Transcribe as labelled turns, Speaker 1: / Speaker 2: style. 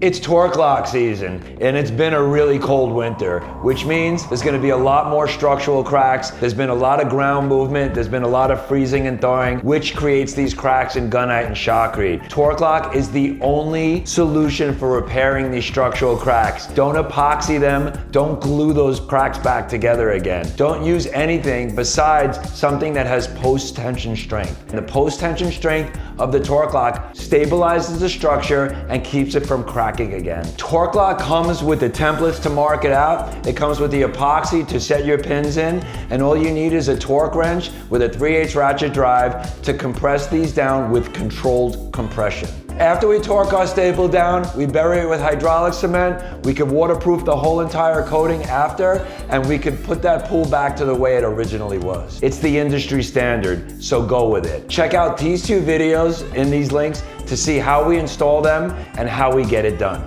Speaker 1: It's torque lock season, and it's been a really cold winter, which means there's gonna be a lot more structural cracks. There's been a lot of ground movement. There's been a lot of freezing and thawing, which creates these cracks in gunite and shotcrete. Torque lock is the only solution for repairing these structural cracks. Don't epoxy them. Don't glue those cracks back together again. Don't use anything besides something that has post-tension strength. And the post-tension strength of the torque lock stabilizes the structure and keeps it from cracking again. Torque lock comes with the templates to mark it out. It comes with the epoxy to set your pins in, and all you need is a torque wrench with a 3/8 ratchet drive to compress these down with controlled compression. After we torque our staple down, we bury it with hydraulic cement. We could waterproof the whole entire coating after, and we could put that pool back to the way it originally was. It's the industry standard, so go with it. Check out these two videos in these links to see how we install them and how we get it done.